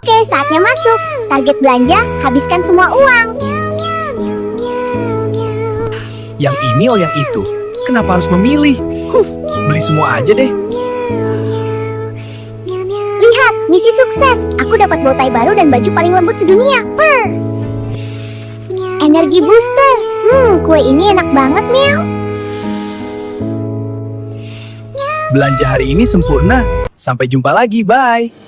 Oke, saatnya masuk. Target belanja, habiskan semua uang. Yang ini oh yang itu. Kenapa harus memilih? Beli semua aja deh. Lihat, misi sukses. Aku dapat bow tie baru dan baju paling lembut sedunia. Purr. Energi booster. Kue ini enak banget, Meow. Belanja hari ini sempurna. Sampai jumpa lagi, bye.